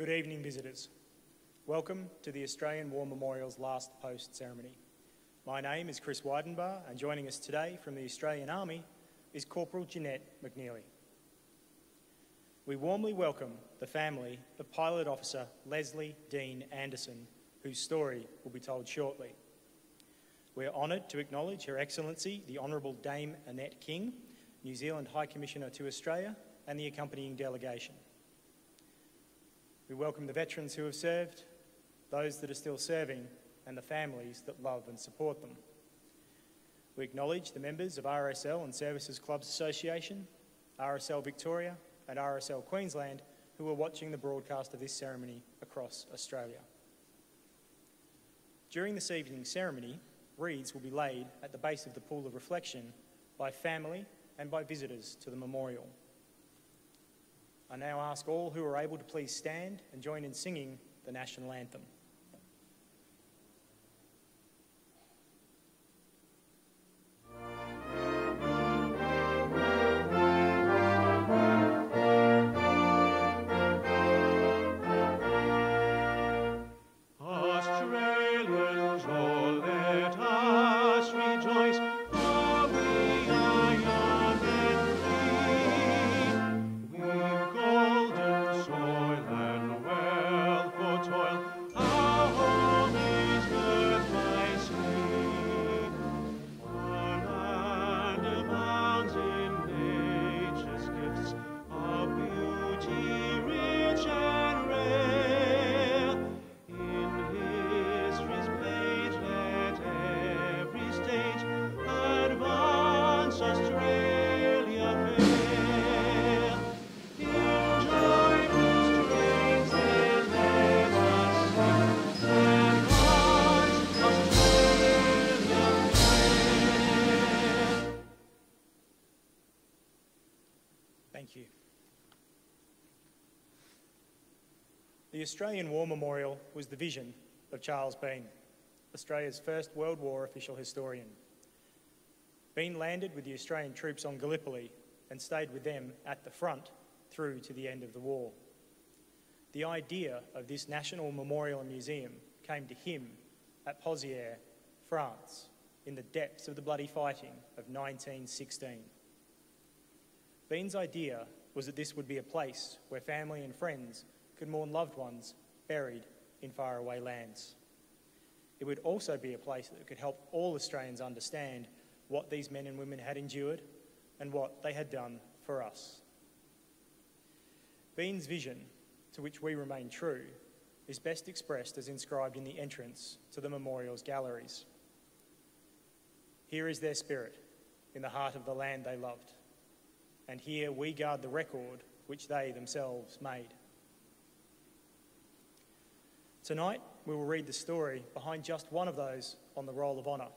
Good evening, visitors. Welcome to the Australian War Memorial's last post ceremony. My name is Chris Weidenbar, and joining us today from the Australian Army is Corporal Jeanette McNeely. We warmly welcome the family of Pilot Officer Leslie Dean Anderson, whose story will be told shortly. We are honoured to acknowledge Her Excellency, the Honourable Dame Annette King, New Zealand High Commissioner to Australia, and the accompanying delegation. We welcome the veterans who have served, those that are still serving, and the families that love and support them. We acknowledge the members of RSL and Services Clubs Association, RSL Victoria and RSL Queensland who are watching the broadcast of this ceremony across Australia. During this evening's ceremony, wreaths will be laid at the base of the pool of reflection by family and by visitors to the memorial. I now ask all who are able to please stand and join in singing the National Anthem. Thank you. The Australian War Memorial was the vision of Charles Bean, Australia's first World War official historian. Bean landed with the Australian troops on Gallipoli and stayed with them at the front through to the end of the war. The idea of this National Memorial and Museum came to him at Pozières, France, in the depths of the bloody fighting of 1916. Bean's idea was that this would be a place where family and friends could mourn loved ones buried in faraway lands. It would also be a place that could help all Australians understand what these men and women had endured and what they had done for us. Bean's vision, to which we remain true, is best expressed as inscribed in the entrance to the memorial's galleries. Here is their spirit in the heart of the land they loved, and here we guard the record which they themselves made. Tonight, we will read the story behind just one of those on the Roll of Honour,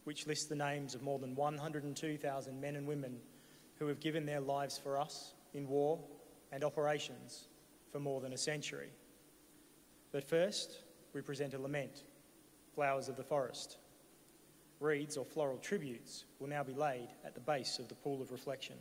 which lists the names of more than 102,000 men and women who have given their lives for us in war and operations for more than a century. But first, we present a lament, Flowers of the Forest. Wreaths or floral tributes will now be laid at the base of the pool of reflection.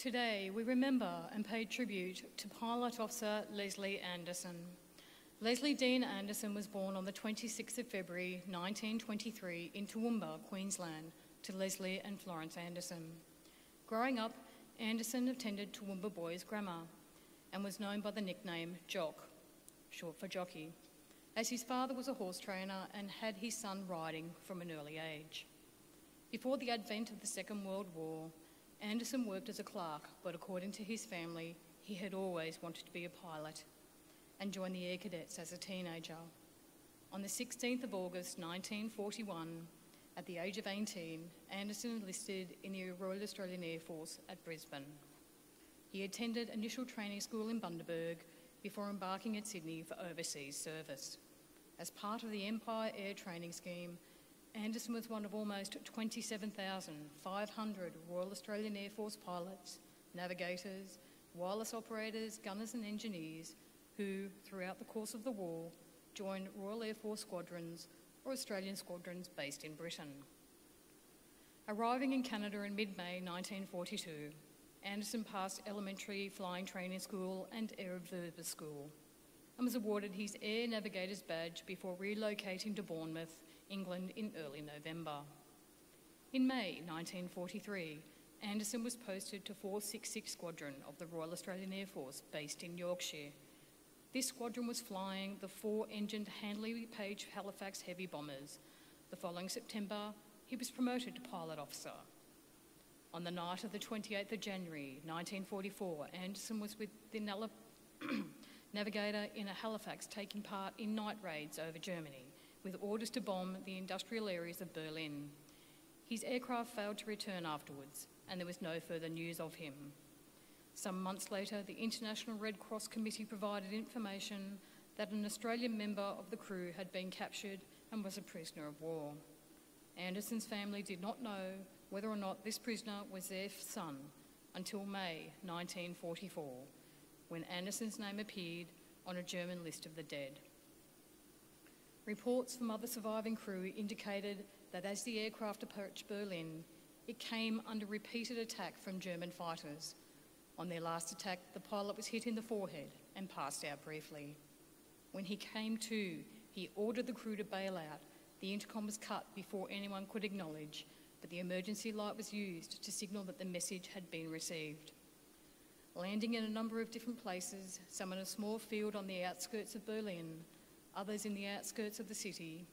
Today, we remember and pay tribute to Pilot Officer Leslie Anderson. Leslie Dean Anderson was born on the 26th of February 1923 in Toowoomba, Queensland, to Leslie and Florence Anderson. Growing up, Anderson attended Toowoomba Boys Grammar and was known by the nickname Jock, short for jockey, as his father was a horse trainer and had his son riding from an early age. Before the advent of the Second World War, Anderson worked as a clerk, but according to his family, he had always wanted to be a pilot and joined the Air Cadets as a teenager. On the 16th of August 1941, at the age of 18, Anderson enlisted in the Royal Australian Air Force at Brisbane. He attended initial training school in Bundaberg before embarking at Sydney for overseas service. As part of the Empire Air Training Scheme, Anderson was one of almost 27,500 Royal Australian Air Force pilots, navigators, wireless operators, gunners and engineers who, throughout the course of the war, joined Royal Air Force squadrons or Australian squadrons based in Britain. Arriving in Canada in mid-May 1942, Anderson passed elementary flying training school and air observer school and was awarded his Air Navigator's badge before relocating to Bournemouth, England in early November. In May 1943, Anderson was posted to 466 Squadron of the Royal Australian Air Force based in Yorkshire. This squadron was flying the 4-engined Handley Page Halifax heavy bombers. The following September, he was promoted to pilot officer. On the night of the 28th of January 1944, Anderson was with the navigator in a Halifax taking part in night raids over Germany, with orders to bomb the industrial areas of Berlin. His aircraft failed to return afterwards, and there was no further news of him. Some months later, the International Red Cross Committee provided information that an Australian member of the crew had been captured and was a prisoner of war. Anderson's family did not know whether or not this prisoner was their son until May 1944, when Anderson's name appeared on a German list of the dead. Reports from other surviving crew indicated that as the aircraft approached Berlin, it came under repeated attack from German fighters. On their last attack, the pilot was hit in the forehead and passed out briefly. When he came to, he ordered the crew to bail out. The intercom was cut before anyone could acknowledge, but the emergency light was used to signal that the message had been received. Landing in a number of different places, some in a small field on the outskirts of Berlin, others in the outskirts of the city,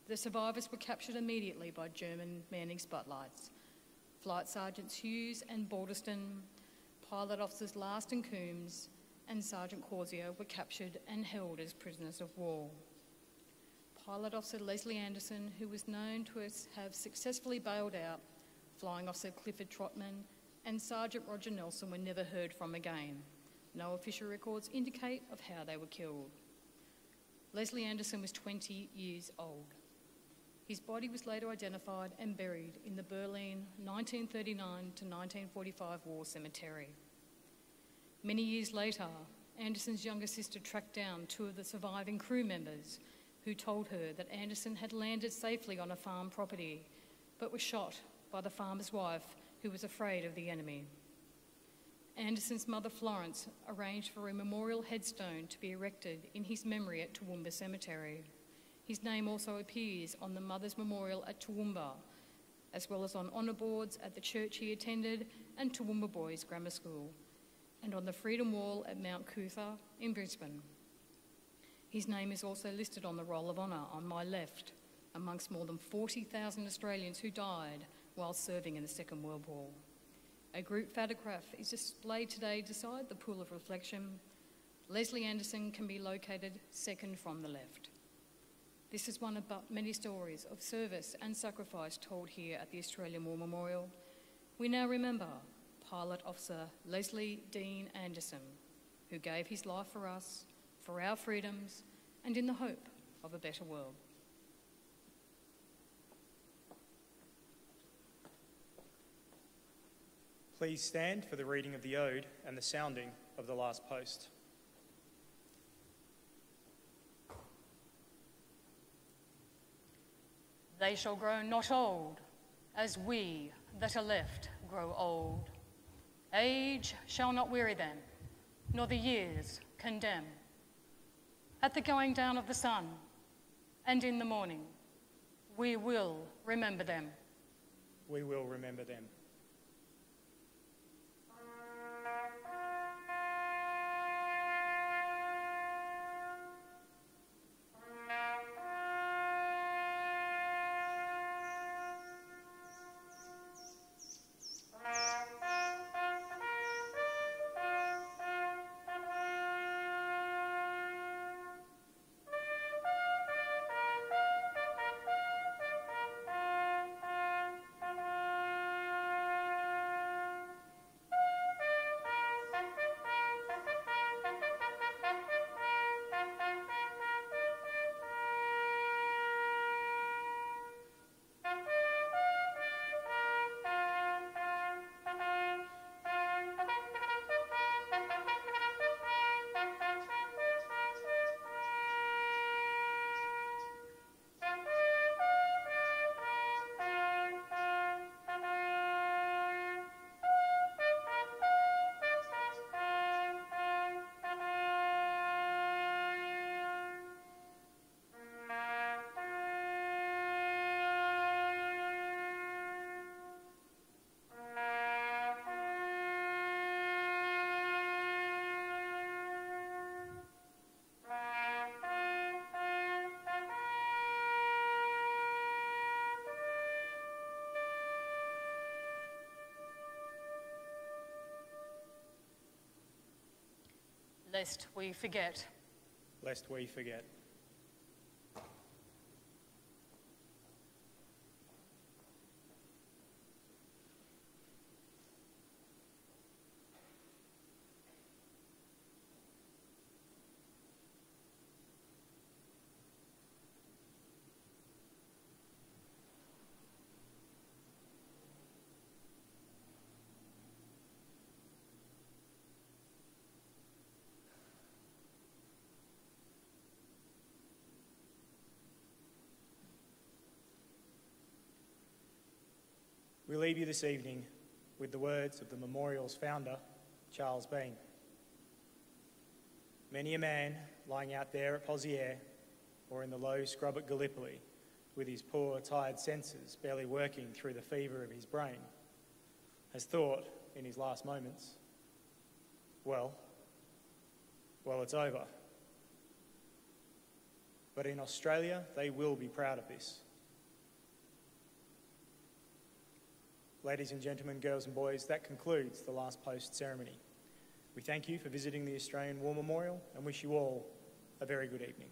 the survivors were captured immediately by German manning spotlights. Flight Sergeants Hughes and Balderston, Pilot Officers Last and Coombs, and Sergeant Corsia were captured and held as prisoners of war. Pilot Officer Leslie Anderson, who was known to have successfully bailed out, Flying Officer Clifford Trotman, and Sergeant Roger Nelson were never heard from again. No official records indicate of how they were killed. Leslie Anderson was 20 years old. His body was later identified and buried in the Berlin 1939 to 1945 war cemetery. Many years later, Anderson's younger sister tracked down two of the surviving crew members who told her that Anderson had landed safely on a farm property but was shot by the farmer's wife who was afraid of the enemy. Anderson's mother, Florence, arranged for a memorial headstone to be erected in his memory at Toowoomba Cemetery. His name also appears on the Mother's Memorial at Toowoomba, as well as on honour boards at the church he attended and Toowoomba Boys Grammar School, and on the Freedom Wall at Mount Cootha in Brisbane. His name is also listed on the Roll of Honour on my left, amongst more than 40,000 Australians who died while serving in the Second World War. A group photograph is displayed today beside the pool of reflection. Leslie Anderson can be located second from the left. This is one of many stories of service and sacrifice told here at the Australian War Memorial. We now remember Pilot Officer Leslie Dean Anderson, who gave his life for us, for our freedoms, and in the hope of a better world. Please stand for the reading of the Ode and the sounding of the last post. They shall grow not old, as we that are left grow old, Age shall not weary them, nor the years condemn. At the going down of the sun and in the morning, we will remember them. We will remember them. Lest we forget. Lest we forget. We leave you this evening with the words of the memorial's founder, Charles Bean. Many a man lying out there at Poziere or in the low scrub at Gallipoli with his poor, tired senses barely working through the fever of his brain has thought in his last moments, well, it's over. But in Australia, they will be proud of this. Ladies and gentlemen, girls and boys, that concludes the last post ceremony. We thank you for visiting the Australian War Memorial and wish you all a very good evening.